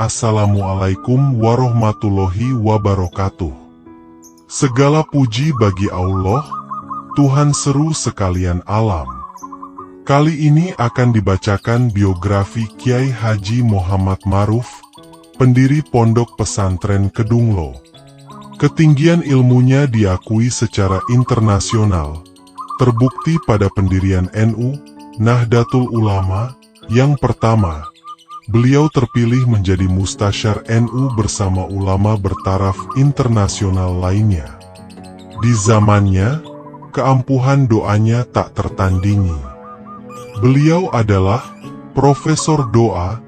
Assalamualaikum warahmatullahi wabarakatuh. Segala puji bagi Allah, Tuhan seru sekalian alam. Kali ini akan dibacakan biografi Kiai Haji Muhammad Ma'ruf, pendiri Pondok Pesantren Kedunglo. Ketinggian ilmunya diakui secara internasional, terbukti pada pendirian NU, Nahdlatul Ulama, yang pertama. Beliau terpilih menjadi mustasyar NU bersama ulama bertaraf internasional lainnya. Di zamannya, keampuhan doanya tak tertandingi. Beliau adalah profesor doa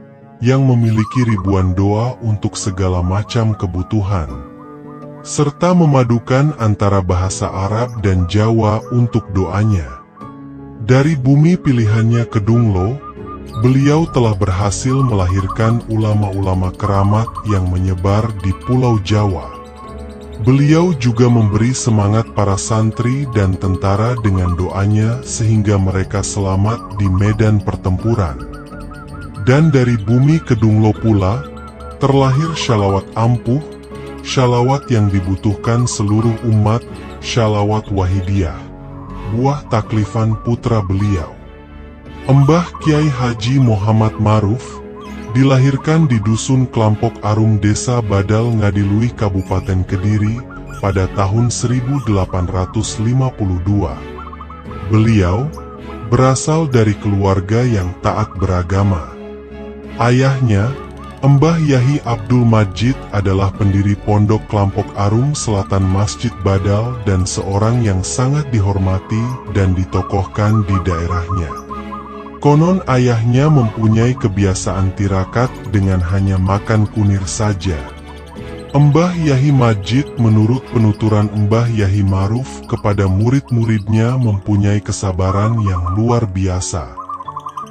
yang memiliki ribuan doa untuk segala macam kebutuhan, serta memadukan antara bahasa Arab dan Jawa untuk doanya. Dari bumi pilihannya Kedunglo, beliau telah berhasil melahirkan ulama-ulama keramat yang menyebar di Pulau Jawa. Beliau juga memberi semangat para santri dan tentara dengan doanya sehingga mereka selamat di medan pertempuran. Dan dari bumi Kedunglo pula, terlahir shalawat ampuh, shalawat yang dibutuhkan seluruh umat, shalawat Wahidiyah, buah taklifan putra beliau. Mbah Kiai Haji Muhammad Ma'ruf dilahirkan di Dusun Klampok Arum Desa Badal Ngadiluih Kabupaten Kediri pada tahun 1852. Beliau berasal dari keluarga yang taat beragama. Ayahnya, Mbah Yahi Abdul Majid adalah pendiri Pondok Klampok Arum Selatan Masjid Badal dan seorang yang sangat dihormati dan ditokohkan di daerahnya. Konon ayahnya mempunyai kebiasaan tirakat dengan hanya makan kunir saja. Mbah Yahi Majid menurut penuturan Mbah Yahi Ma'ruf kepada murid-muridnya mempunyai kesabaran yang luar biasa.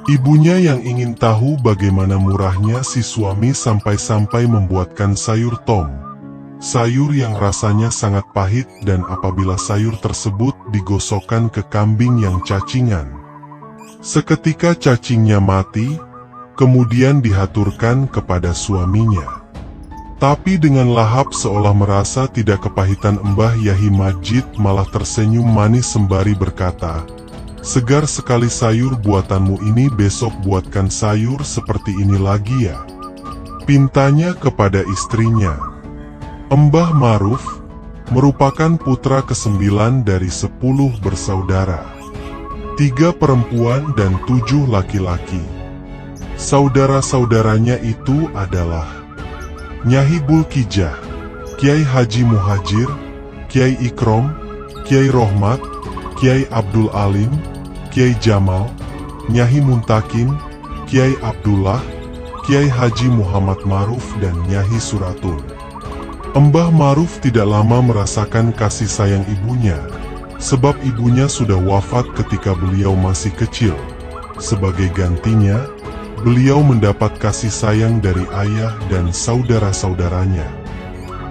Ibunya yang ingin tahu bagaimana murahnya si suami sampai-sampai membuatkan sayur tom. Sayur yang rasanya sangat pahit dan apabila sayur tersebut digosokkan ke kambing yang cacingan, seketika cacingnya mati, kemudian dihaturkan kepada suaminya. Tapi dengan lahap seolah merasa tidak kepahitan Mbah Yahi Majid malah tersenyum manis sembari berkata, "Segar sekali sayur buatanmu ini, besok buatkan sayur seperti ini lagi ya." Pintanya kepada istrinya. Mbah Ma'ruf merupakan putra ke-9 dari 10 bersaudara. 3 perempuan dan 7 laki-laki. Saudara-saudaranya itu adalah Nyai Bulkijah, Kiai Haji Muhajir, Kiai Ikrom, Kiai Rohmat, Kiai Abdul Alim, Kiai Jamal, Nyai Muntakin, Kiai Abdullah, Kiai Haji Muhammad Ma'ruf dan Nyai Suratun. Mbah Ma'ruf tidak lama merasakan kasih sayang ibunya, sebab ibunya sudah wafat ketika beliau masih kecil. Sebagai gantinya, beliau mendapat kasih sayang dari ayah dan saudara-saudaranya.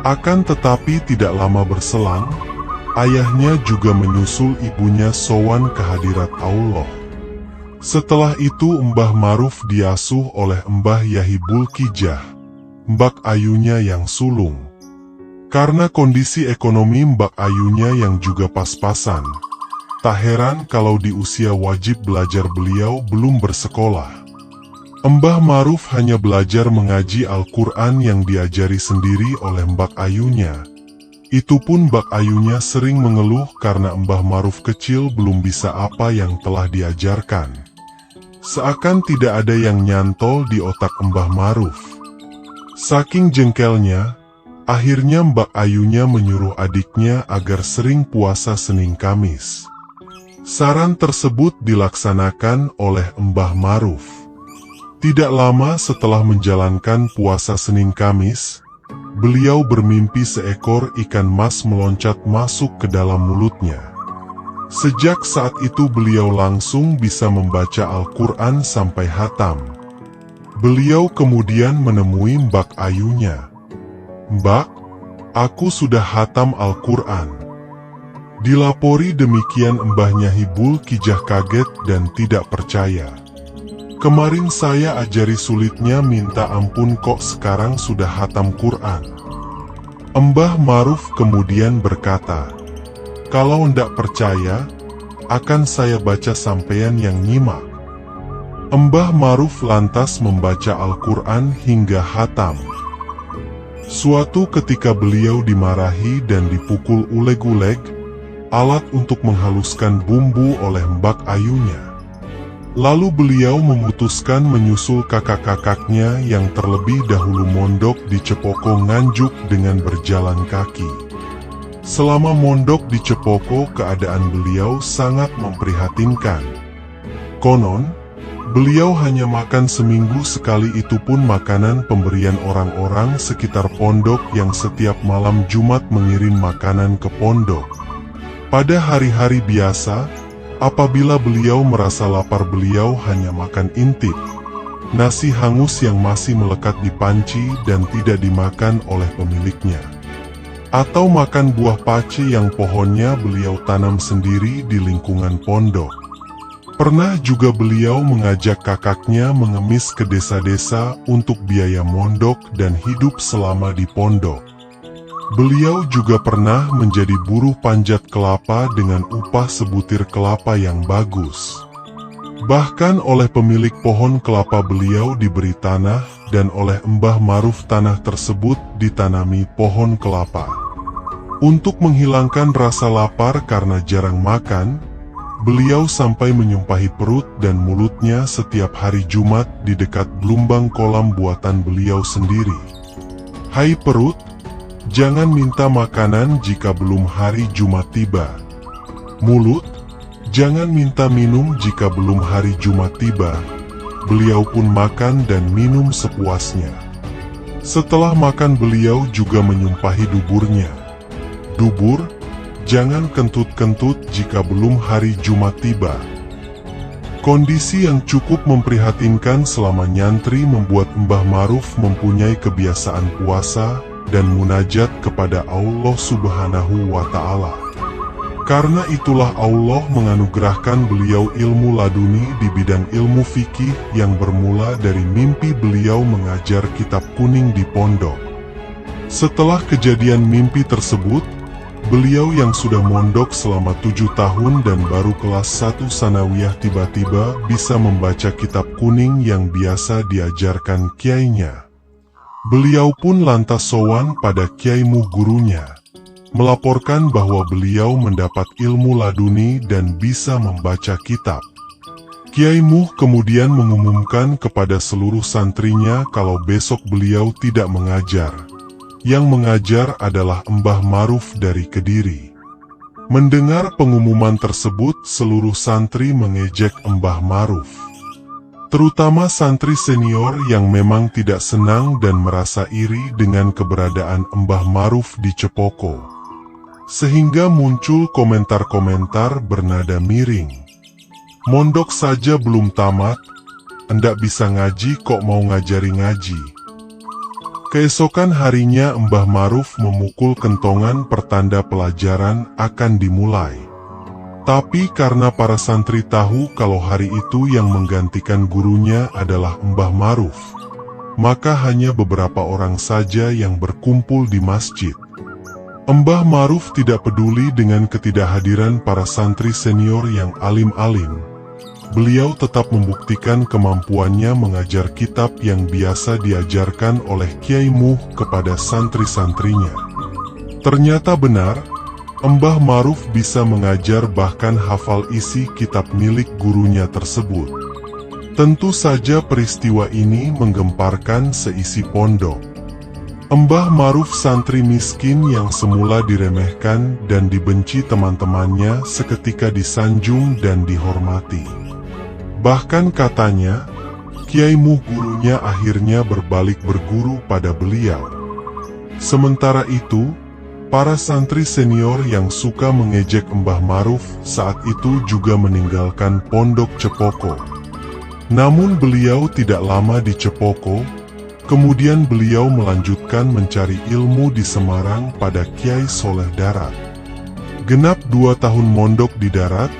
Akan tetapi tidak lama berselang, ayahnya juga menyusul ibunya sowan ke hadirat Allah. Setelah itu Mbah Ma'ruf diasuh oleh Mbah Yahi Bulkijah, mbak ayunya yang sulung. Karena kondisi ekonomi mbak ayunya yang juga pas-pasan, tak heran kalau di usia wajib belajar beliau belum bersekolah. Mbah Ma'ruf hanya belajar mengaji Al-Quran yang diajari sendiri oleh mbak ayunya. Itu pun mbak ayunya sering mengeluh karena Mbah Ma'ruf kecil belum bisa apa yang telah diajarkan. Seakan tidak ada yang nyantol di otak Mbah Ma'ruf. Saking jengkelnya, akhirnya mbak ayunya menyuruh adiknya agar sering puasa Senin Kamis. Saran tersebut dilaksanakan oleh Mbah Ma'ruf. Tidak lama setelah menjalankan puasa Senin Kamis, beliau bermimpi seekor ikan mas meloncat masuk ke dalam mulutnya. Sejak saat itu beliau langsung bisa membaca Al-Quran sampai hatam. Beliau kemudian menemui mbak ayunya. "Mbak, aku sudah hatam Al-Quran." Dilapori demikian Mbah Nyai Bulkijah kaget dan tidak percaya. Kemarin saya ajari sulitnya minta ampun kok sekarang sudah hatam Quran. Mbah Maruf kemudian berkata, kalau ndak percaya, akan saya baca sampean yang nyimak. Mbah Maruf lantas membaca Al-Quran hingga hatam. Suatu ketika beliau dimarahi dan dipukul uleg-uleg, alat untuk menghaluskan bumbu oleh Mbak Ayunya. Lalu beliau memutuskan menyusul kakak-kakaknya yang terlebih dahulu mondok di Cepoko Nganjuk dengan berjalan kaki. Selama mondok di Cepoko keadaan beliau sangat memprihatinkan. Konon, beliau hanya makan seminggu sekali, itu pun makanan pemberian orang-orang sekitar pondok yang setiap malam Jumat mengirim makanan ke pondok. Pada hari-hari biasa, apabila beliau merasa lapar beliau hanya makan intip, nasi hangus yang masih melekat di panci dan tidak dimakan oleh pemiliknya. Atau makan buah pace yang pohonnya beliau tanam sendiri di lingkungan pondok. Pernah juga beliau mengajak kakaknya mengemis ke desa-desa untuk biaya mondok dan hidup selama di pondok. Beliau juga pernah menjadi buruh panjat kelapa dengan upah sebutir kelapa yang bagus. Bahkan oleh pemilik pohon kelapa beliau diberi tanah dan oleh Mbah Maruf tanah tersebut ditanami pohon kelapa. Untuk menghilangkan rasa lapar karena jarang makan, beliau sampai menyumpahi perut dan mulutnya setiap hari Jumat di dekat gelombang kolam buatan beliau sendiri. Hai perut, jangan minta makanan jika belum hari Jumat tiba. Mulut, jangan minta minum jika belum hari Jumat tiba. Beliau pun makan dan minum sepuasnya. Setelah makan beliau juga menyumpahi duburnya. Dubur, jangan kentut-kentut jika belum hari Jumat tiba. Kondisi yang cukup memprihatinkan selama nyantri membuat Mbah Maruf mempunyai kebiasaan puasa dan munajat kepada Allah Subhanahu wa Ta'ala. Karena itulah Allah menganugerahkan beliau ilmu laduni di bidang ilmu fikih yang bermula dari mimpi beliau mengajar kitab kuning di pondok. Setelah kejadian mimpi tersebut, beliau yang sudah mondok selama 7 tahun dan baru kelas 1 sanawiyah tiba-tiba bisa membaca kitab kuning yang biasa diajarkan kiainya. Beliau pun lantas sowan pada Kiai Muh gurunya, melaporkan bahwa beliau mendapat ilmu laduni dan bisa membaca kitab. Kiai Muh kemudian mengumumkan kepada seluruh santrinya kalau besok beliau tidak mengajar. Yang mengajar adalah Mbah Maruf dari Kediri. Mendengar pengumuman tersebut, seluruh santri mengejek Mbah Maruf. Terutama santri senior yang memang tidak senang dan merasa iri dengan keberadaan Mbah Maruf di Cepoko. Sehingga muncul komentar-komentar bernada miring. Mondok saja belum tamat, endak bisa ngaji kok mau ngajari ngaji. Keesokan harinya Mbah Maruf memukul kentongan pertanda pelajaran akan dimulai. Tapi karena para santri tahu kalau hari itu yang menggantikan gurunya adalah Mbah Maruf, maka hanya beberapa orang saja yang berkumpul di masjid. Mbah Maruf tidak peduli dengan ketidakhadiran para santri senior yang alim-alim. Beliau tetap membuktikan kemampuannya mengajar kitab yang biasa diajarkan oleh Kiai Muh kepada santri-santrinya. Ternyata benar, Mbah Maruf bisa mengajar bahkan hafal isi kitab milik gurunya tersebut. Tentu saja peristiwa ini menggemparkan seisi pondok. Mbah Maruf santri miskin yang semula diremehkan dan dibenci teman-temannya seketika disanjung dan dihormati. Bahkan katanya, Kiai Muh gurunya akhirnya berbalik berguru pada beliau. Sementara itu, para santri senior yang suka mengejek Mbah Maruf saat itu juga meninggalkan pondok Cepoko. Namun beliau tidak lama di Cepoko, kemudian beliau melanjutkan mencari ilmu di Semarang pada Kiai Soleh Darat. Genap 2 tahun mondok di Darat,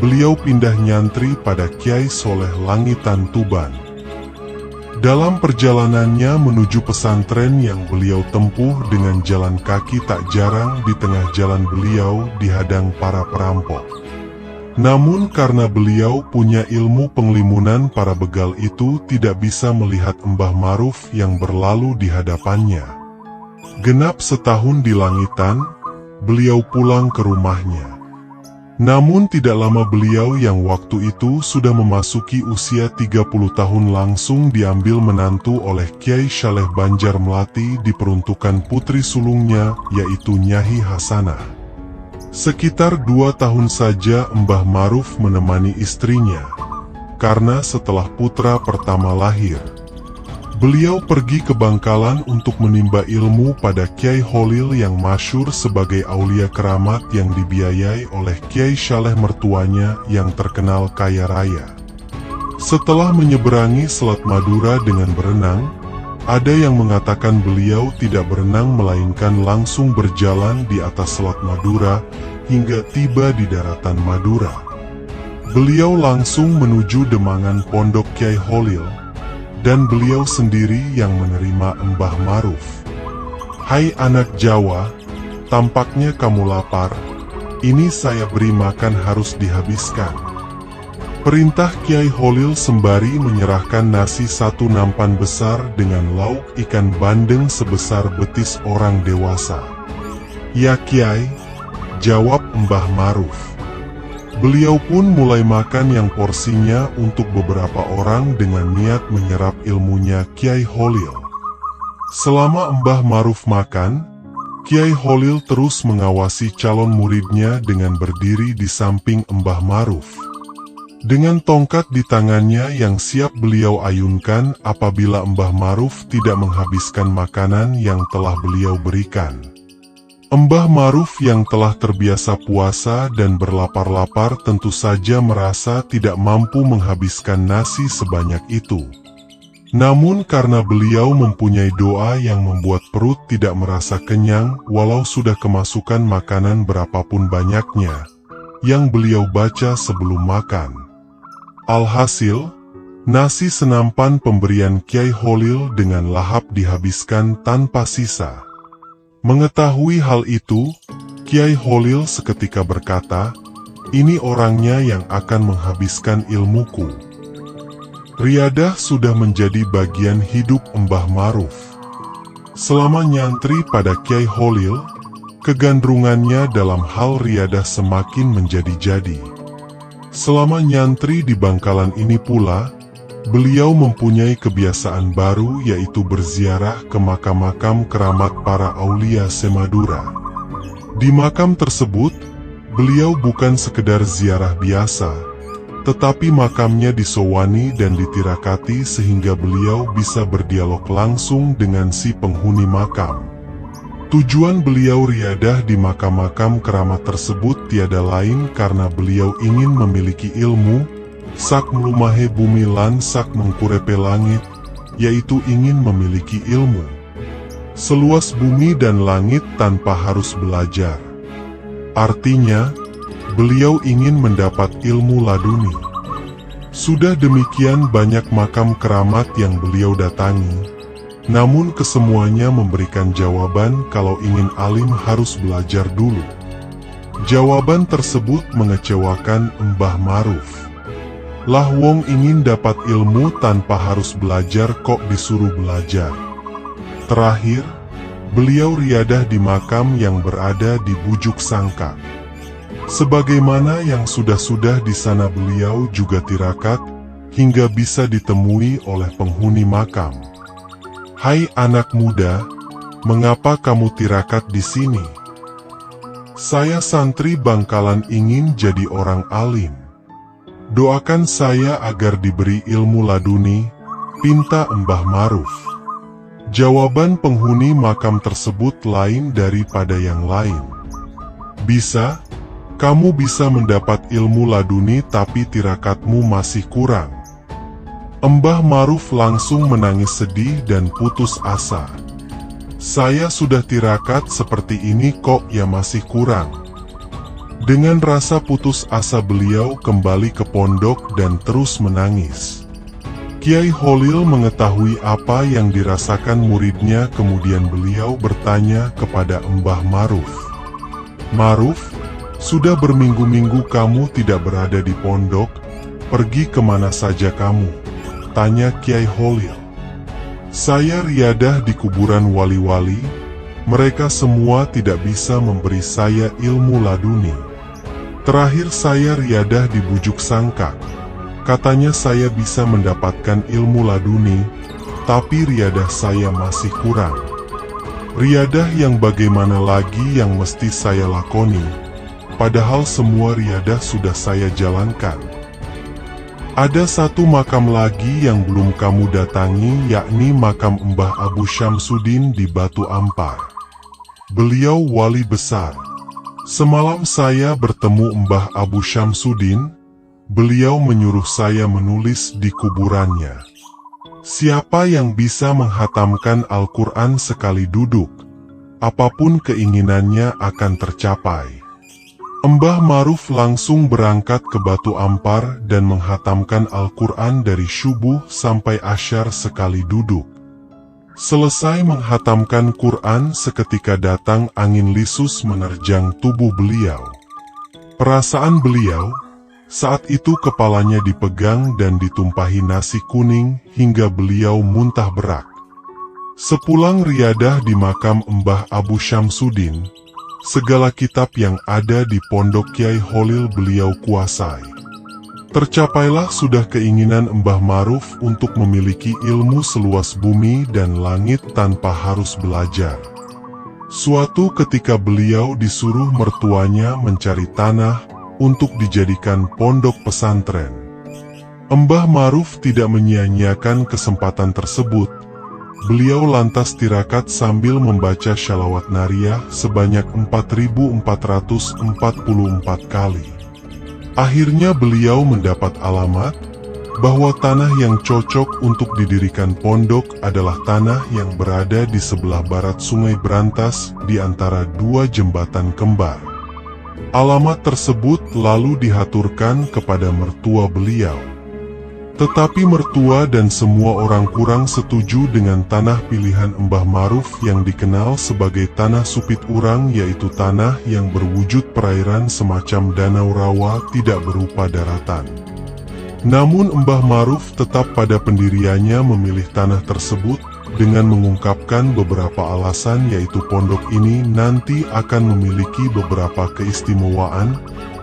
beliau pindah nyantri pada Kyai Soleh Langitan Tuban. Dalam perjalanannya menuju pesantren yang beliau tempuh dengan jalan kaki, tak jarang di tengah jalan beliau dihadang para perampok. Namun karena beliau punya ilmu penglimunan, para begal itu tidak bisa melihat Mbah Maruf yang berlalu di hadapannya. Genap setahun di Langitan, beliau pulang ke rumahnya. Namun tidak lama beliau yang waktu itu sudah memasuki usia 30 tahun langsung diambil menantu oleh Kyai Saleh Banjar Melati, diperuntukkan putri sulungnya yaitu Nyai Hasanah. Sekitar 2 tahun saja Mbah Maruf menemani istrinya, karena setelah putra pertama lahir, beliau pergi ke Bangkalan untuk menimba ilmu pada Kyai Holil yang masyhur sebagai aulia keramat yang dibiayai oleh Kyai Saleh mertuanya yang terkenal kaya raya. Setelah menyeberangi Selat Madura dengan berenang, ada yang mengatakan beliau tidak berenang melainkan langsung berjalan di atas Selat Madura hingga tiba di daratan Madura. Beliau langsung menuju Demangan Pondok Kyai Holil, dan beliau sendiri yang menerima Mbah Maruf. "Hai anak Jawa, tampaknya kamu lapar. Ini saya beri makan harus dihabiskan." Perintah Kyai Holil sembari menyerahkan nasi 1 nampan besar dengan lauk ikan bandeng sebesar betis orang dewasa. "Ya Kyai," jawab Mbah Maruf. Beliau pun mulai makan yang porsinya untuk beberapa orang dengan niat menyerap ilmunya Kyai Holil. Selama Mbah Maruf makan, Kyai Holil terus mengawasi calon muridnya dengan berdiri di samping Mbah Maruf. Dengan tongkat di tangannya yang siap beliau ayunkan apabila Mbah Maruf tidak menghabiskan makanan yang telah beliau berikan. Mbah Maruf yang telah terbiasa puasa dan berlapar-lapar tentu saja merasa tidak mampu menghabiskan nasi sebanyak itu. Namun karena beliau mempunyai doa yang membuat perut tidak merasa kenyang walau sudah kemasukan makanan berapapun banyaknya yang beliau baca sebelum makan. Alhasil, nasi senampan pemberian Kyai Holil dengan lahap dihabiskan tanpa sisa. Mengetahui hal itu, Kyai Holil seketika berkata, "Ini orangnya yang akan menghabiskan ilmuku." Riyadah sudah menjadi bagian hidup Mbah Maruf. Selama nyantri pada Kyai Holil, kegandrungannya dalam hal riyadah semakin menjadi-jadi. Selama nyantri di Bangkalan ini pula, beliau mempunyai kebiasaan baru yaitu berziarah ke makam-makam keramat para aulia semadura. Di makam tersebut, beliau bukan sekedar ziarah biasa, tetapi makamnya disowani dan ditirakati sehingga beliau bisa berdialog langsung dengan si penghuni makam. Tujuan beliau riyadah di makam-makam keramat tersebut tiada lain karena beliau ingin memiliki ilmu, sak mlumahe bumi lan sak mengkurepe langit, yaitu ingin memiliki ilmu seluas bumi dan langit tanpa harus belajar. Artinya, beliau ingin mendapat ilmu laduni. Sudah demikian banyak makam keramat yang beliau datangi, namun kesemuanya memberikan jawaban kalau ingin alim harus belajar dulu. Jawaban tersebut mengecewakan Mbah Maruf. Lah wong ingin dapat ilmu tanpa harus belajar kok disuruh belajar. Terakhir, beliau riyadah di makam yang berada di Bujuk Sangka. Sebagaimana yang sudah-sudah di sana beliau juga tirakat hingga bisa ditemui oleh penghuni makam. "Hai anak muda, mengapa kamu tirakat di sini?" "Saya santri Bangkalan ingin jadi orang alim. Doakan saya agar diberi ilmu laduni," pinta Mbah Maruf. Jawaban penghuni makam tersebut lain daripada yang lain. "Bisa, kamu bisa mendapat ilmu laduni tapi tirakatmu masih kurang." Mbah Maruf langsung menangis sedih dan putus asa. "Saya sudah tirakat seperti ini kok ya masih kurang." Dengan rasa putus asa beliau kembali ke pondok dan terus menangis. Kiai Holil mengetahui apa yang dirasakan muridnya, kemudian beliau bertanya kepada Mbah Maruf. "Maruf, sudah berminggu-minggu kamu tidak berada di pondok, pergi kemana saja kamu?" tanya Kiai Holil. "Saya riadah di kuburan wali-wali, mereka semua tidak bisa memberi saya ilmu laduni. Terakhir saya riadah di Bujuk Sangkak. Katanya saya bisa mendapatkan ilmu laduni, tapi riadah saya masih kurang. Riadah yang bagaimana lagi yang mesti saya lakoni, padahal semua riadah sudah saya jalankan. Ada satu makam lagi yang belum kamu datangi, yakni makam Mbah Abu Syamsuddin di Batu Ampar. Beliau wali besar. Semalam saya bertemu Mbah Abu Syamsuddin. Beliau menyuruh saya menulis di kuburannya. Siapa yang bisa menghatamkan Al-Quran sekali duduk, apapun keinginannya akan tercapai." Mbah Maruf langsung berangkat ke Batu Ampar dan menghatamkan Al-Quran dari subuh sampai asyar sekali duduk. Selesai menghatamkan Quran, seketika datang angin lisus menerjang tubuh beliau. Perasaan beliau, saat itu kepalanya dipegang dan ditumpahi nasi kuning hingga beliau muntah berak. Sepulang riadah di makam Mbah Abu Syamsuddin, segala kitab yang ada di pondok Kiai Holil beliau kuasai. Tercapailah sudah keinginan Mbah Maruf untuk memiliki ilmu seluas bumi dan langit tanpa harus belajar. Suatu ketika beliau disuruh mertuanya mencari tanah untuk dijadikan pondok pesantren. Mbah Maruf tidak menyia-nyiakan kesempatan tersebut. Beliau lantas tirakat sambil membaca shalawat nariyah sebanyak 4.444 kali. Akhirnya beliau mendapat alamat bahwa tanah yang cocok untuk didirikan pondok adalah tanah yang berada di sebelah barat Sungai Berantas di antara dua jembatan kembar. Alamat tersebut lalu dihaturkan kepada mertua beliau. Tetapi mertua dan semua orang kurang setuju dengan tanah pilihan Mbah Maruf yang dikenal sebagai tanah supit urang, yaitu tanah yang berwujud perairan semacam danau rawa tidak berupa daratan. Namun Mbah Maruf tetap pada pendiriannya memilih tanah tersebut dengan mengungkapkan beberapa alasan, yaitu pondok ini nanti akan memiliki beberapa keistimewaan.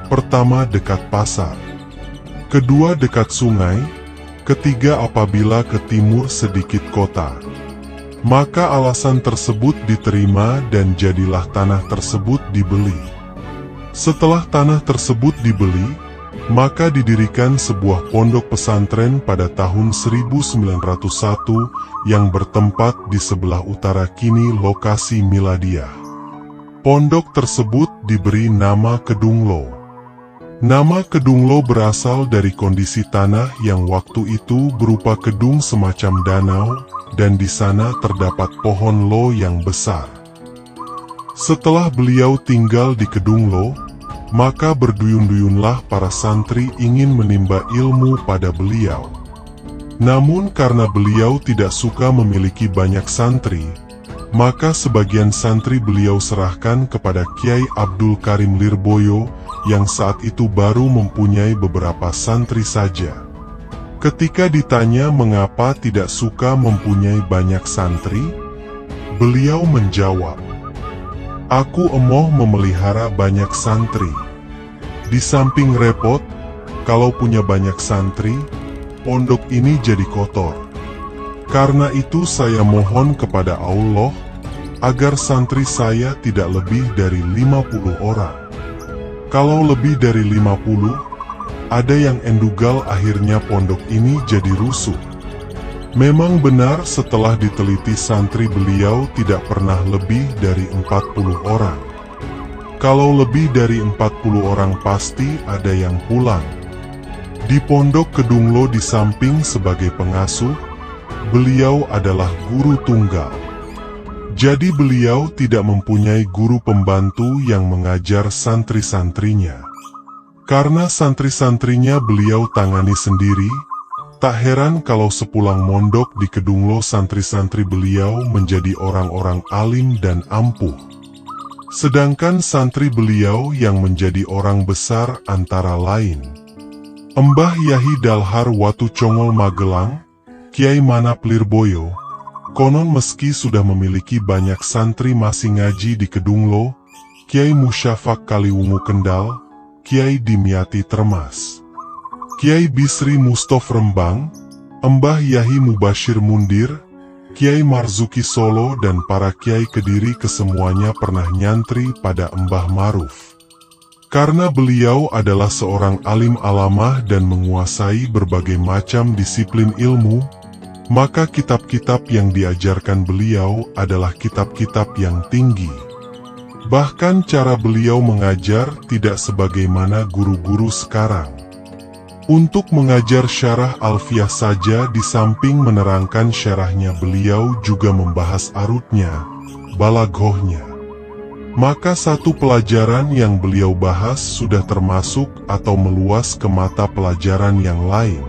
Pertama, dekat pasar. Kedua, dekat sungai. Ketiga, apabila ke timur sedikit kota. Maka alasan tersebut diterima dan jadilah tanah tersebut dibeli. Setelah tanah tersebut dibeli, maka didirikan sebuah pondok pesantren pada tahun 1901 yang bertempat di sebelah utara kini lokasi Miladiah. Pondok tersebut diberi nama Kedunglo. Nama Kedunglo berasal dari kondisi tanah yang waktu itu berupa kedung semacam danau, dan di sana terdapat pohon lo yang besar. Setelah beliau tinggal di Kedunglo, maka berduyun-duyunlah para santri ingin menimba ilmu pada beliau. Namun karena beliau tidak suka memiliki banyak santri, maka sebagian santri beliau serahkan kepada Kiai Abdul Karim Lirboyo yang saat itu baru mempunyai beberapa santri saja. Ketika ditanya mengapa tidak suka mempunyai banyak santri, beliau menjawab, "Aku emoh memelihara banyak santri. Di samping repot, kalau punya banyak santri, pondok ini jadi kotor. Karena itu saya mohon kepada Allah, agar santri saya tidak lebih dari 50 orang. Kalau lebih dari 50, ada yang endugal akhirnya pondok ini jadi rusuh." Memang benar setelah diteliti santri beliau tidak pernah lebih dari 40 orang. Kalau lebih dari 40 orang pasti ada yang pulang. Di pondok Kedunglo di samping sebagai pengasuh, beliau adalah guru tunggal. Jadi beliau tidak mempunyai guru pembantu yang mengajar santri-santrinya. Karena santri-santrinya beliau tangani sendiri, tak heran kalau sepulang mondok di Kedunglo santri-santri beliau menjadi orang-orang alim dan ampuh. Sedangkan santri beliau yang menjadi orang besar antara lain Embah Yahi Dalhar Watu Congol Magelang, Kiai Manap Lirboyo. Konon meski sudah memiliki banyak santri masih ngaji di Kedunglo, Kiai Musyafak Kaliwungu Kendal, Kiai Dimyati Termas, Kiai Bisri Mustof Rembang, Embah Yahi Mubashir Mundir, Kiai Marzuki Solo dan para Kiai Kediri kesemuanya pernah nyantri pada Embah Maruf. Karena beliau adalah seorang alim alamah dan menguasai berbagai macam disiplin ilmu, maka kitab-kitab yang diajarkan beliau adalah kitab-kitab yang tinggi. Bahkan cara beliau mengajar tidak sebagaimana guru-guru sekarang. Untuk mengajar syarah Alfiyah saja di samping menerangkan syarahnya beliau juga membahas arutnya, balaghohnya. Maka satu pelajaran yang beliau bahas sudah termasuk atau meluas ke mata pelajaran yang lain.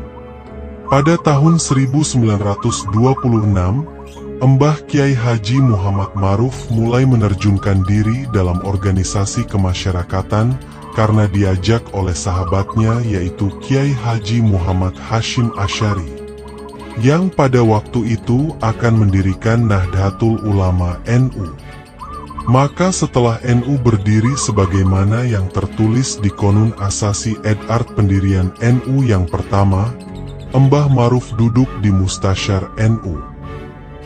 Pada tahun 1926, Embah Kiai Haji Muhammad Maruf mulai menerjunkan diri dalam organisasi kemasyarakatan karena diajak oleh sahabatnya yaitu Kiai Haji Muhammad Hashim Asy'ari, yang pada waktu itu akan mendirikan Nahdlatul Ulama NU. Maka setelah NU berdiri sebagaimana yang tertulis di Konun Asasi Ed Art pendirian NU yang pertama, Embah Maruf duduk di Mustasyar NU.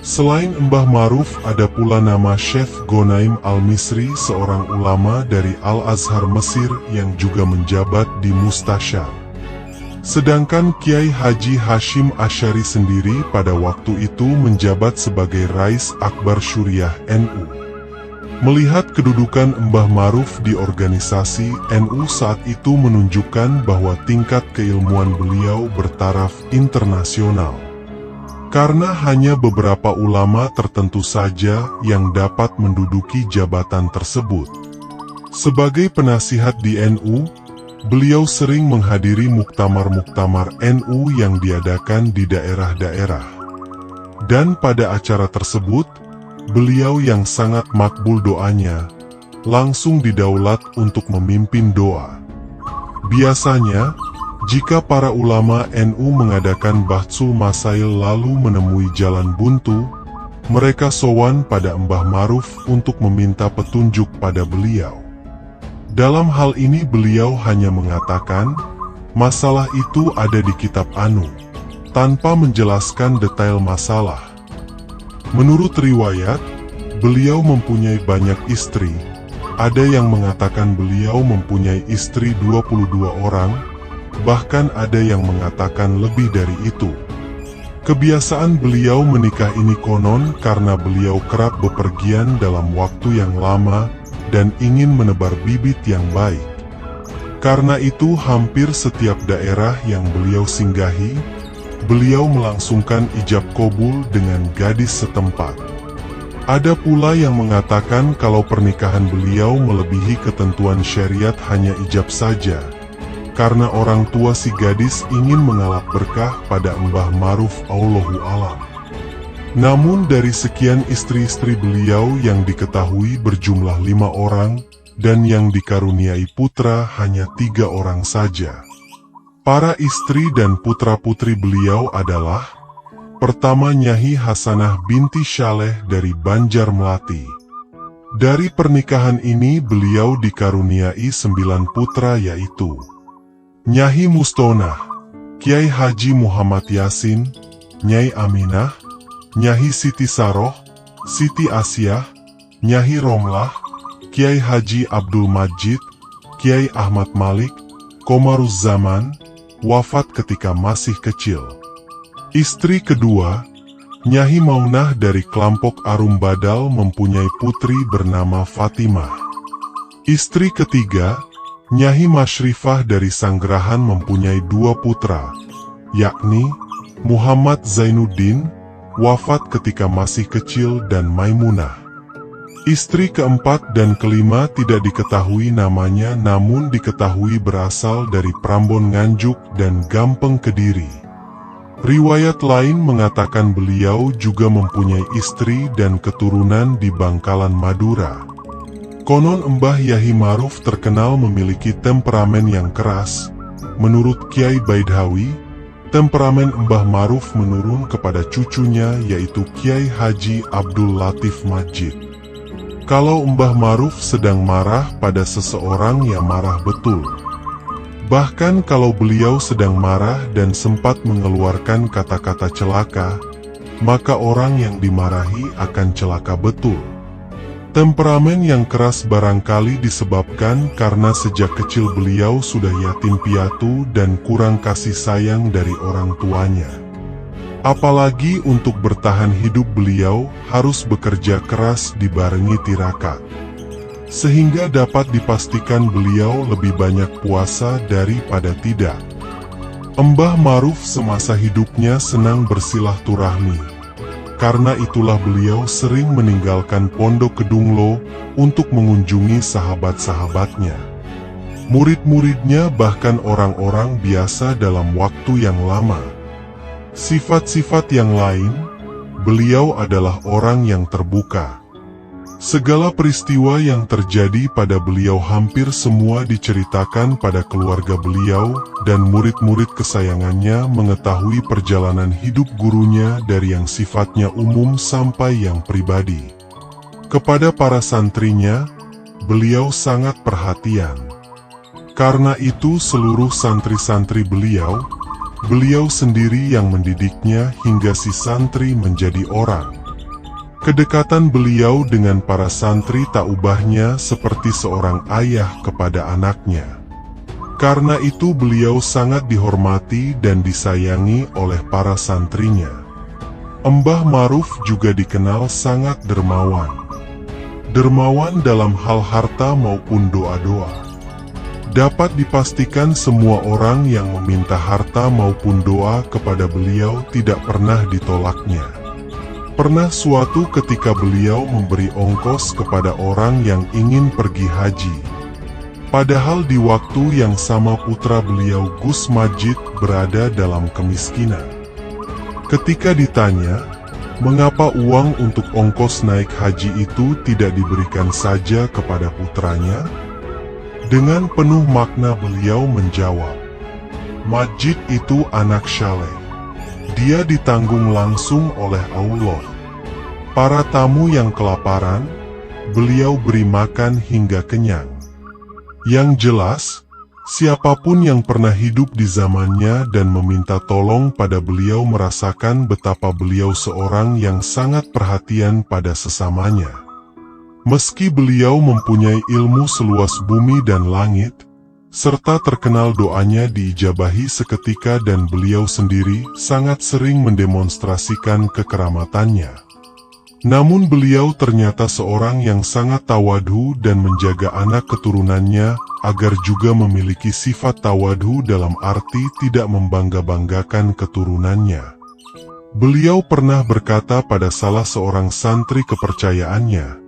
Selain Embah Maruf ada pula nama Syekh Gonaim Al-Misri, seorang ulama dari Al-Azhar Mesir yang juga menjabat di Mustasyar. Sedangkan Kiai Haji Hashim Asy'ari sendiri pada waktu itu menjabat sebagai Rais Akbar Syuriah NU. Melihat kedudukan Embah Maruf di organisasi NU saat itu menunjukkan bahwa tingkat keilmuan beliau bertaraf internasional. Karena hanya beberapa ulama tertentu saja yang dapat menduduki jabatan tersebut. Sebagai penasihat di NU, beliau sering menghadiri muktamar-muktamar NU yang diadakan di daerah-daerah. Dan pada acara tersebut, beliau yang sangat makbul doanya, langsung didaulat untuk memimpin doa. Biasanya, jika para ulama NU mengadakan Bahtsul Masail lalu menemui jalan buntu, mereka sowan pada Embah Maruf untuk meminta petunjuk pada beliau. Dalam hal ini beliau hanya mengatakan, masalah itu ada di kitab Anu, tanpa menjelaskan detail masalah. Menurut riwayat, beliau mempunyai banyak istri. Ada yang mengatakan beliau mempunyai istri 22 orang, bahkan ada yang mengatakan lebih dari itu. Kebiasaan beliau menikah ini konon karena beliau kerap bepergian dalam waktu yang lama dan ingin menebar bibit yang baik. Karena itu hampir setiap daerah yang beliau singgahi, beliau melangsungkan ijab kabul dengan gadis setempat. Ada pula yang mengatakan kalau pernikahan beliau melebihi ketentuan syariat hanya ijab saja, karena orang tua si gadis ingin mengalap berkah pada Embah Maruf, Allahu alam. Namun dari sekian istri-istri beliau yang diketahui berjumlah 5 orang, dan yang dikaruniai putra hanya 3 orang saja. Para istri dan putra-putri beliau adalah: pertama, Nyahi Hasanah binti Syaleh dari Banjar Melati. Dari pernikahan ini beliau dikaruniai 9 putra yaitu Nyahi Mustonah, Kiai Haji Muhammad Yasin, Nyai Aminah, Nyahi Siti Saroh, Siti Asyah, Nyahi Romlah, Kiai Haji Abdul Majid, Kiai Ahmad Malik, Komaruz Zaman, wafat ketika masih kecil. Istri kedua, Nyahi Maunah dari kelompok Arum Badal mempunyai putri bernama Fatimah. Istri ketiga, Nyahi Masyrifah dari Sanggerahan mempunyai 2 putra, yakni Muhammad Zainuddin, wafat ketika masih kecil, dan Maimunah. Istri keempat dan kelima tidak diketahui namanya, namun diketahui berasal dari Prambon Nganjuk dan Gampeng Kediri. Riwayat lain mengatakan beliau juga mempunyai istri dan keturunan di Bangkalan Madura. Konon Mbah Yahyi Maruf terkenal memiliki temperamen yang keras. Menurut Kiai Baidhawi, temperamen Mbah Maruf menurun kepada cucunya yaitu Kiai Haji Abdul Latif Majid. Kalau Mbah Maruf sedang marah pada seseorang, ya marah betul. Bahkan kalau beliau sedang marah dan sempat mengeluarkan kata-kata celaka, maka orang yang dimarahi akan celaka betul. Temperamen yang keras barangkali disebabkan karena sejak kecil beliau sudah yatim piatu dan kurang kasih sayang dari orang tuanya. Apalagi untuk bertahan hidup beliau harus bekerja keras dibarengi tirakat. Sehingga dapat dipastikan beliau lebih banyak puasa daripada tidak. Mbah Maruf semasa hidupnya senang bersilaturahmi. Karena itulah beliau sering meninggalkan Pondok Kedunglo untuk mengunjungi sahabat-sahabatnya, murid-muridnya, bahkan orang-orang biasa dalam waktu yang lama. Sifat-sifat yang lain, beliau adalah orang yang terbuka. Segala peristiwa yang terjadi pada beliau hampir semua diceritakan pada keluarga beliau, dan murid-murid kesayangannya mengetahui perjalanan hidup gurunya dari yang sifatnya umum sampai yang pribadi. Kepada para santrinya, beliau sangat perhatian. Karena itu seluruh santri-santri beliau sendiri yang mendidiknya hingga si santri menjadi orang. Kedekatan beliau dengan para santri tak ubahnya seperti seorang ayah kepada anaknya. Karena itu beliau sangat dihormati dan disayangi oleh para santrinya. Mbah Maruf juga dikenal sangat dermawan. Dermawan dalam hal harta maupun doa-doa. Dapat dipastikan semua orang yang meminta harta maupun doa kepada beliau tidak pernah ditolaknya. Pernah suatu ketika beliau memberi ongkos kepada orang yang ingin pergi haji. Padahal di waktu yang sama putra beliau Gus Majid berada dalam kemiskinan. Ketika ditanya, mengapa uang untuk ongkos naik haji itu tidak diberikan saja kepada putranya? Dengan penuh makna beliau menjawab, Majid itu anak saleh. Dia ditanggung langsung oleh Allah. Para tamu yang kelaparan, beliau beri makan hingga kenyang. Yang jelas, siapapun yang pernah hidup di zamannya dan meminta tolong pada beliau merasakan betapa beliau seorang yang sangat perhatian pada sesamanya. Meski beliau mempunyai ilmu seluas bumi dan langit, serta terkenal doanya diijabahi seketika, dan beliau sendiri sangat sering mendemonstrasikan kekeramatannya. Namun beliau ternyata seorang yang sangat tawadhu dan menjaga anak keturunannya agar juga memiliki sifat tawadhu dalam arti tidak membangga-banggakan keturunannya. Beliau pernah berkata pada salah seorang santri kepercayaannya,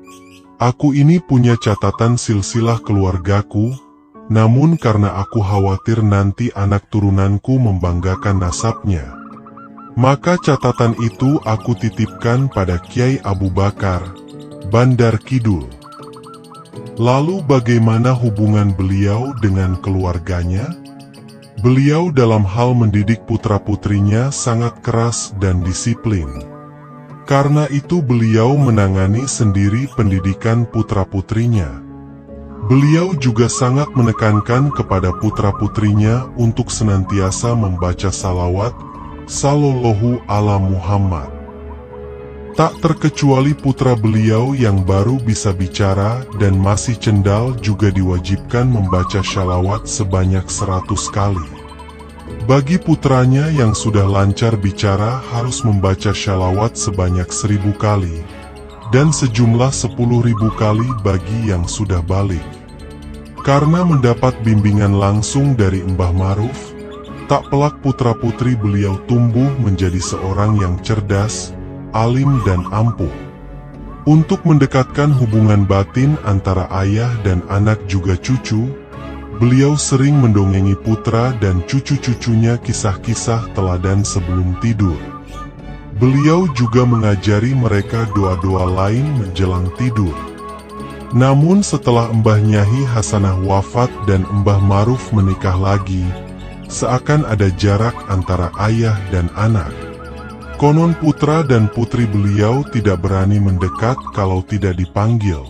"Aku ini punya catatan silsilah keluargaku, namun karena aku khawatir nanti anak turunanku membanggakan nasabnya, maka catatan itu aku titipkan pada Kiai Abu Bakar, Bandar Kidul." Lalu bagaimana hubungan beliau dengan keluarganya? Beliau dalam hal mendidik putra-putrinya sangat keras dan disiplin. Karena itu beliau menangani sendiri pendidikan putra-putrinya. Beliau juga sangat menekankan kepada putra-putrinya untuk senantiasa membaca salawat, Sallallahu ala Muhammad. Tak terkecuali putra beliau yang baru bisa bicara dan masih cendal juga diwajibkan membaca shalawat sebanyak 100 kali. Bagi putranya yang sudah lancar bicara harus membaca shalawat sebanyak 1000 kali, dan sejumlah 10.000 kali bagi yang sudah balik. Karena mendapat bimbingan langsung dari Mbah Maruf, tak pelak putra-putri beliau tumbuh menjadi seorang yang cerdas, alim dan ampuh. Untuk mendekatkan hubungan batin antara ayah dan anak juga cucu, beliau sering mendongengi putra dan cucu-cucunya kisah-kisah teladan sebelum tidur. Beliau juga mengajari mereka doa-doa lain menjelang tidur. Namun setelah Mbah Nyai Hasanah wafat dan Mbah Maruf menikah lagi, seakan ada jarak antara ayah dan anak. Konon putra dan putri beliau tidak berani mendekat kalau tidak dipanggil.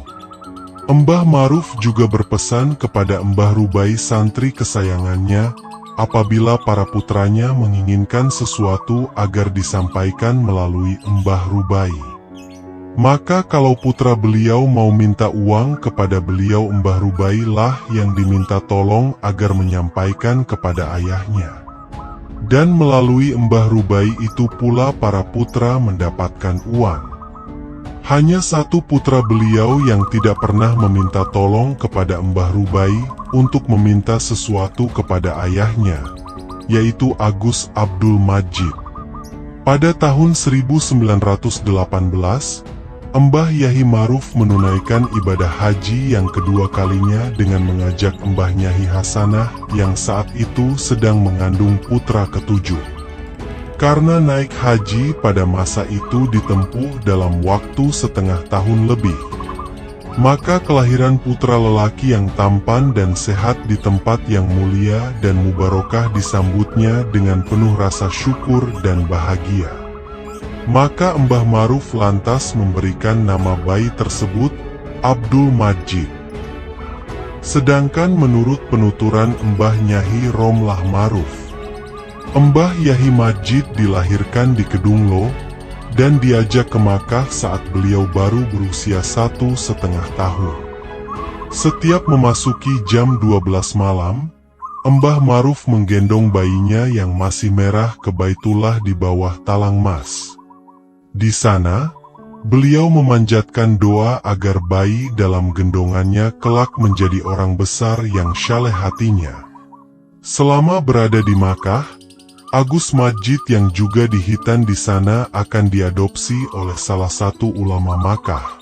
Mbah Maruf juga berpesan kepada Mbah Rubai santri kesayangannya, apabila para putranya menginginkan sesuatu agar disampaikan melalui Mbah Rubai. Maka kalau putra beliau mau minta uang kepada beliau, Mbah Rubai lah yang diminta tolong agar menyampaikan kepada ayahnya. Dan melalui Mbah Rubai itu pula para putra mendapatkan uang. Hanya satu putra beliau yang tidak pernah meminta tolong kepada Mbah Rubai untuk meminta sesuatu kepada ayahnya, yaitu Agus Abdul Majid. Pada tahun 1918, Mbah Yai Maruf menunaikan ibadah haji yang kedua kalinya dengan mengajak Mbah Nyai Hasanah yang saat itu sedang mengandung putra ketujuh. Karena naik haji pada masa itu ditempuh dalam waktu setengah tahun lebih, maka kelahiran putra lelaki yang tampan dan sehat di tempat yang mulia dan mubarokah disambutnya dengan penuh rasa syukur dan bahagia. Maka Mbah Maruf lantas memberikan nama bayi tersebut Abdul Majid. Sedangkan menurut penuturan Mbah Nyai Romlah Maruf, Mbah Yai Majid dilahirkan di Kedunglo dan diajak ke Makkah saat beliau baru berusia 1,5 tahun. Setiap memasuki jam 12 malam, Mbah Maruf menggendong bayinya yang masih merah ke Baitullah di bawah talang mas. Di sana, beliau memanjatkan doa agar bayi dalam gendongannya kelak menjadi orang besar yang saleh hatinya. Selama berada di Makkah, Agus Majid yang juga dihitan di sana akan diadopsi oleh salah satu ulama Makkah.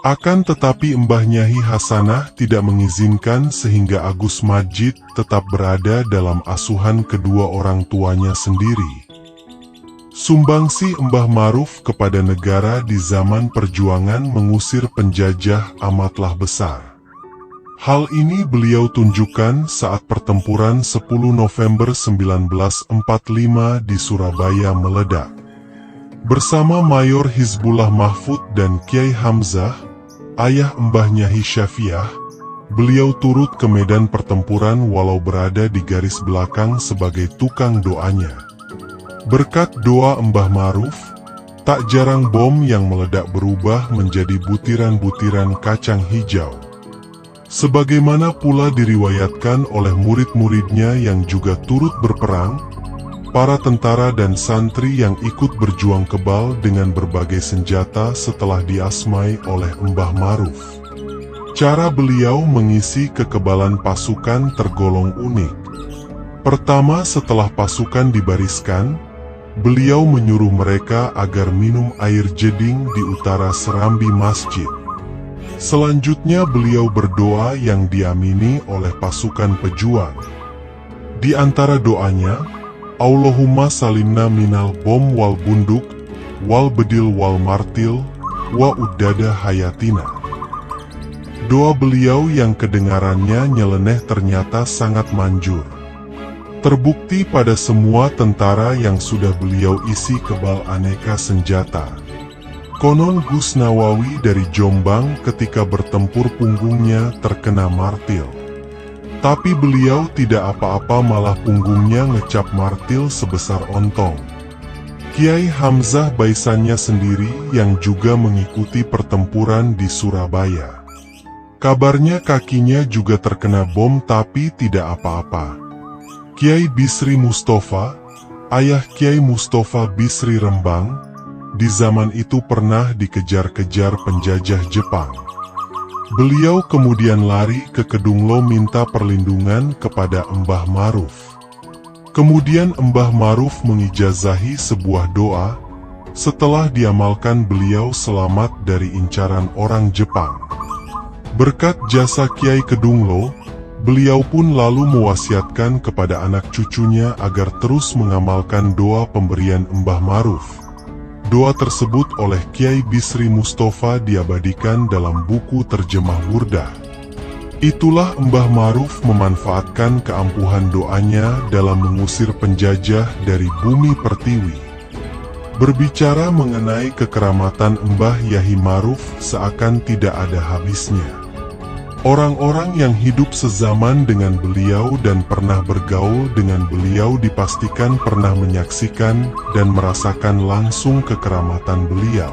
Akan tetapi Mbah Nyai Hasanah tidak mengizinkan sehingga Agus Majid tetap berada dalam asuhan kedua orang tuanya sendiri. Sumbangsi Mbah Maruf kepada negara di zaman perjuangan mengusir penjajah amatlah besar. Hal ini beliau tunjukkan saat pertempuran 10 November 1945 di Surabaya meledak. Bersama Mayor Hizbullah Mahfud dan Kiai Hamzah, ayah Mbah Nyai Syafiah, beliau turut ke medan pertempuran walau berada di garis belakang sebagai tukang doanya. Berkat doa Mbah Maruf, tak jarang bom yang meledak berubah menjadi butiran-butiran kacang hijau. Sebagaimana pula diriwayatkan oleh murid-muridnya yang juga turut berperang, para tentara dan santri yang ikut berjuang kebal dengan berbagai senjata setelah diasmai oleh Mbah Maruf. Cara beliau mengisi kekebalan pasukan tergolong unik. Pertama, setelah pasukan dibariskan, beliau menyuruh mereka agar minum air jeding di utara serambi masjid. Selanjutnya beliau berdoa yang diamini oleh pasukan pejuang. Di antara doanya, Allahumma salimna minal bom wal bunduk, wal bedil wal martil, wa uddada hayatina. Doa beliau yang kedengarannya nyeleneh ternyata sangat manjur. Terbukti pada semua tentara yang sudah beliau isi kebal aneka senjata. Konon Gus Nawawi dari Jombang ketika bertempur punggungnya terkena martil. Tapi beliau tidak apa-apa, malah punggungnya ngecap martil sebesar ontong. Kiai Hamzah baisannya sendiri yang juga mengikuti pertempuran di Surabaya. Kabarnya kakinya juga terkena bom tapi tidak apa-apa. Kiai Bisri Mustafa, ayah Kiai Mustafa Bisri Rembang, di zaman itu pernah dikejar-kejar penjajah Jepang. Beliau kemudian lari ke Kedunglo minta perlindungan kepada Mbah Maruf. Kemudian Mbah Maruf mengijazahi sebuah doa, Setelah diamalkan, beliau selamat dari incaran orang Jepang. Berkat jasa Kiai Kedunglo, beliau pun lalu mewasiatkan kepada anak cucunya agar terus mengamalkan doa pemberian Mbah Maruf. Doa tersebut oleh Kiai Bisri Mustafa diabadikan dalam buku terjemah Burdah. Itulah Mbah Maruf memanfaatkan keampuhan doanya dalam mengusir penjajah dari bumi pertiwi. Berbicara mengenai kekeramatan Mbah Yahyi Maruf seakan tidak ada habisnya. Orang-orang yang hidup sezaman dengan beliau dan pernah bergaul dengan beliau dipastikan pernah menyaksikan dan merasakan langsung kekeramatan beliau.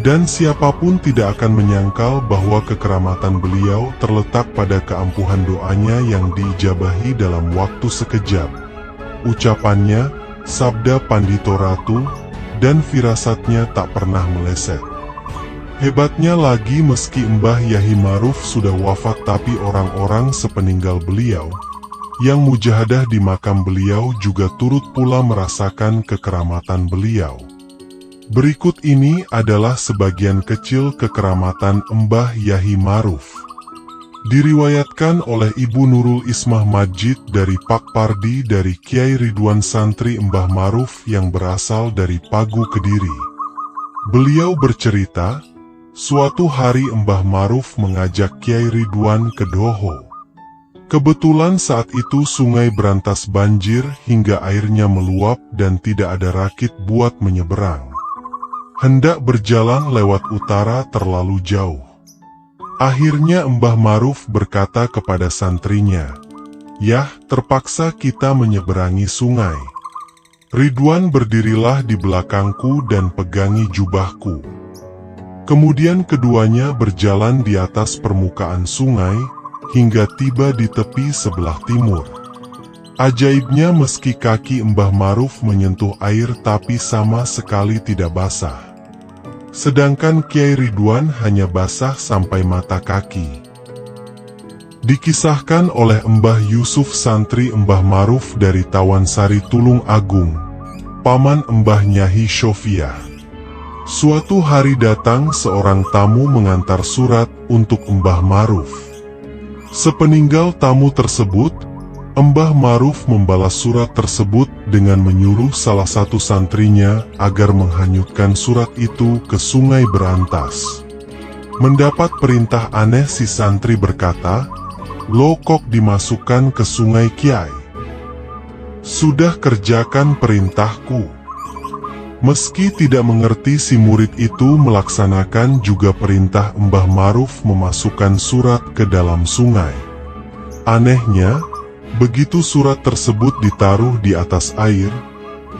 Dan siapapun tidak akan menyangkal bahwa kekeramatan beliau terletak pada keampuhan doanya yang diijabahi dalam waktu sekejap. Ucapannya, sabda Pandito Ratu, dan firasatnya tak pernah meleset. Hebatnya lagi, meski Mbah Yahyi Maruf sudah wafat, tapi orang-orang sepeninggal beliau yang mujahadah di makam beliau juga turut pula merasakan kekeramatan beliau. Berikut ini adalah sebagian kecil kekeramatan Mbah Yahyi Maruf. Diriwayatkan oleh Ibu Nurul Ismah Majid dari Pak Pardi dari Kiai Ridwan santri Mbah Maruf yang berasal dari Pagu, Kediri. Beliau bercerita, suatu hari Mbah Maruf mengajak Kiai Ridwan ke Doho. Kebetulan saat itu sungai berantas banjir hingga airnya meluap dan tidak ada rakit buat menyeberang. Hendak berjalan lewat utara terlalu jauh. Akhirnya Mbah Maruf berkata kepada santrinya, "Yah, terpaksa kita menyeberangi sungai. Ridwan, berdirilah di belakangku dan pegangi jubahku." Kemudian keduanya berjalan di atas permukaan sungai, hingga tiba di tepi sebelah timur. Ajaibnya, meski kaki Mbah Maruf menyentuh air tapi sama sekali tidak basah. Sedangkan Kiai Ridwan hanya basah sampai mata kaki. Dikisahkan oleh Mbah Yusuf santri Mbah Maruf dari Tawansari Tulung Agung, paman Mbah Nyai Syofiah. Suatu hari datang seorang tamu mengantar surat untuk Mbah Maruf. Sepeninggal tamu tersebut, Mbah Maruf membalas surat tersebut dengan menyuruh salah satu santrinya agar menghanyutkan surat itu ke sungai berantas. Mendapat perintah aneh, si santri berkata, "Loh, kok dimasukkan ke sungai, Kiai? Sudah kerjakan perintahku." Meski tidak mengerti, si murid itu melaksanakan juga perintah Mbah Maruf memasukkan surat ke dalam sungai. Anehnya, begitu surat tersebut ditaruh di atas air,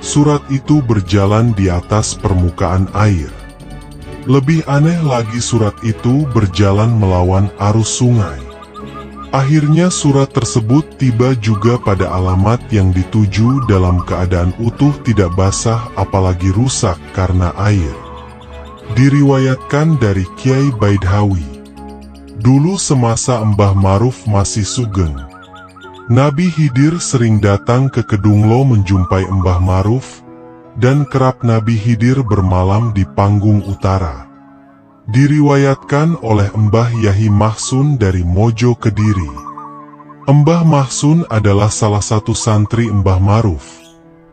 surat itu berjalan di atas permukaan air. Lebih aneh lagi, surat itu berjalan melawan arus sungai. Akhirnya surat tersebut tiba juga pada alamat yang dituju dalam keadaan utuh, tidak basah apalagi rusak karena air. Diriwayatkan dari Kiai Baidhawi, dulu semasa Mbah Maruf masih sugeng, Nabi Khidir sering datang ke Kedunglo menjumpai Mbah Maruf, dan kerap Nabi Khidir bermalam di panggung utara. Diriwayatkan oleh Mbah Yahyi Mahsun dari Mojo, Kediri. Mbah Mahsun adalah salah satu santri Mbah Maruf.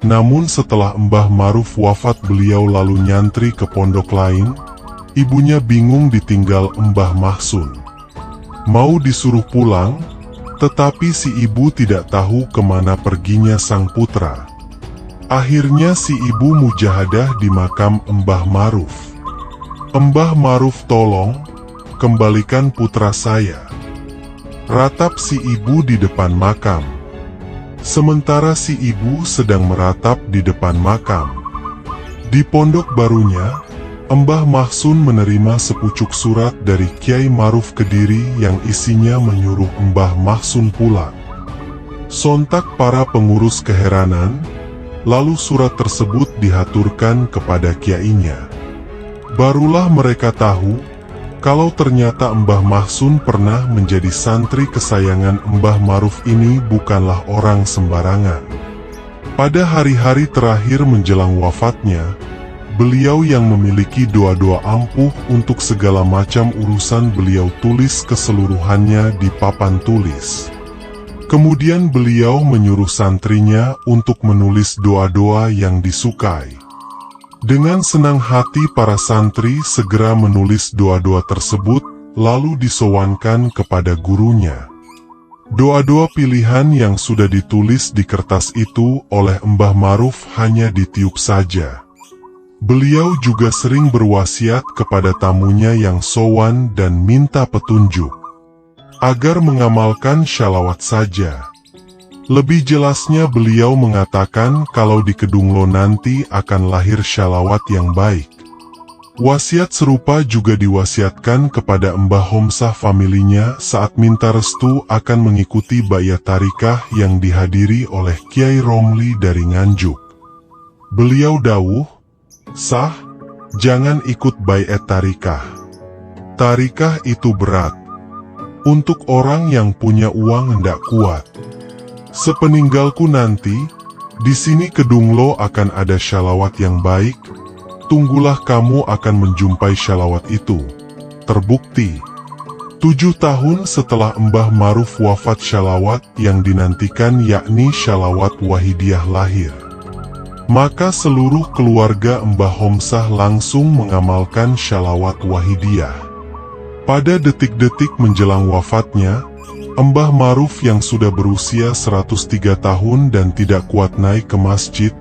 Namun setelah Mbah Maruf wafat, beliau lalu nyantri ke pondok lain. Ibunya bingung ditinggal Mbah Mahsun. Mau disuruh pulang, tetapi si ibu tidak tahu kemana perginya sang putra. Akhirnya si ibu mujahadah di makam Mbah Maruf. "Mbah Maruf, tolong, kembalikan putra saya." Ratap si ibu di depan makam. Sementara si ibu sedang meratap di depan makam. Di pondok barunya, Mbah Mahsun menerima sepucuk surat dari Kiai Maruf Kediri yang isinya menyuruh Mbah Mahsun pulang. Sontak para pengurus keheranan, lalu surat tersebut dihaturkan kepada kiainya. Barulah mereka tahu kalau ternyata Mbah Mahsun pernah menjadi santri kesayangan Mbah Maruf ini bukanlah orang sembarangan. Pada hari-hari terakhir menjelang wafatnya, beliau yang memiliki doa-doa ampuh untuk segala macam urusan beliau tulis keseluruhannya di papan tulis. Kemudian beliau menyuruh santrinya untuk menulis doa-doa yang disukai. Dengan senang hati para santri segera menulis doa-doa tersebut, lalu disowankan kepada gurunya. Doa-doa pilihan yang sudah ditulis di kertas itu oleh Mbah Maruf hanya ditiup saja. Beliau juga sering berwasiat kepada tamunya yang sowan dan minta petunjuk, agar mengamalkan syalawat saja. Lebih jelasnya beliau mengatakan kalau di Kedunglo nanti akan lahir syalawat yang baik. Wasiat serupa juga diwasiatkan kepada Mbah Homsah familinya saat minta restu akan mengikuti bayat tarikah yang dihadiri oleh Kiai Romli dari Nganjuk. Beliau dawuh, "Sah, jangan ikut bayat tarikah. Tarikah itu berat. Untuk orang yang punya uang hendak kuat. Sepeninggalku nanti, di sini Kedunglo akan ada syalawat yang baik. Tunggulah kamu akan menjumpai syalawat itu." Terbukti, 7 tahun setelah Mbah Maruf wafat, syalawat yang dinantikan yakni syalawat Wahidiyah lahir. Maka seluruh keluarga Mbah Homsah langsung mengamalkan syalawat Wahidiyah. Pada detik-detik menjelang wafatnya, Mbah Maruf yang sudah berusia 103 tahun dan tidak kuat naik ke masjid,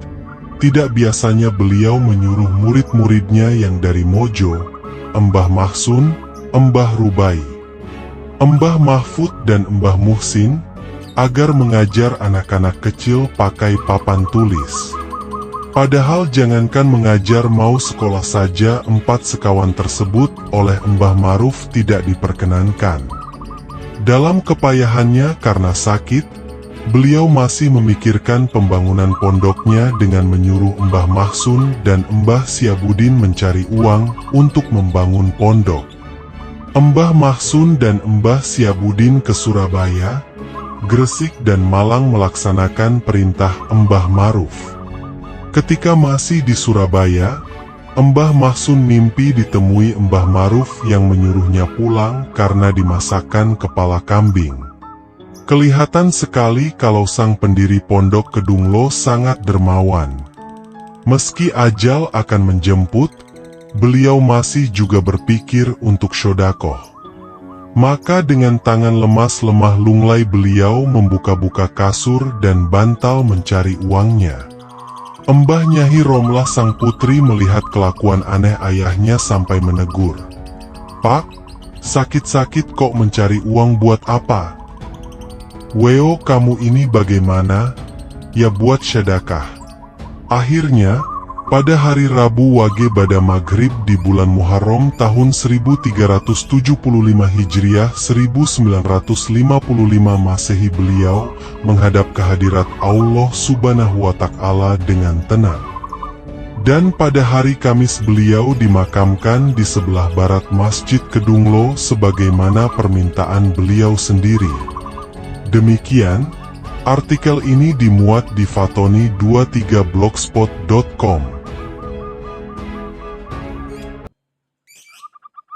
tidak biasanya beliau menyuruh murid-muridnya yang dari Mojo, Mbah Mahsun, Mbah Rubai, Mbah Mahfud dan Mbah Muhsin, agar mengajar anak-anak kecil pakai papan tulis. Padahal jangankan mengajar, mau sekolah saja 4 sekawan tersebut oleh Mbah Maruf tidak diperkenankan. Dalam kepayahannya karena sakit, beliau masih memikirkan pembangunan pondoknya dengan menyuruh Mbah Mahsun dan Mbah Siabudin mencari uang untuk membangun pondok. Mbah Mahsun dan Mbah Siabudin ke Surabaya, Gresik dan Malang melaksanakan perintah Mbah Maruf. Ketika masih di Surabaya, Mbah Mahsun mimpi ditemui Mbah Maruf yang menyuruhnya pulang karena dimasakkan kepala kambing. Kelihatan sekali kalau sang pendiri pondok Kedunglo sangat dermawan. Meski ajal akan menjemput, beliau masih juga berpikir untuk shodaqoh. Maka dengan tangan lemas lemah lunglai beliau membuka-buka kasur dan bantal mencari uangnya. Mbah Nyai Romlah sang putri melihat kelakuan aneh ayahnya sampai menegur, "Pak, sakit-sakit kok mencari uang buat apa? Weo, kamu ini bagaimana? Ya buat sedekah." Akhirnya, pada hari Rabu Wage pada maghrib di bulan Muharram tahun 1375 Hijriah 1955 Masehi, beliau menghadap kehadirat Allah Subhanahu wa Ta'ala dengan tenang. Dan pada hari Kamis beliau dimakamkan di sebelah barat Masjid Kedunglo sebagaimana permintaan beliau sendiri. Demikian, artikel ini dimuat di fatoni23blogspot.com.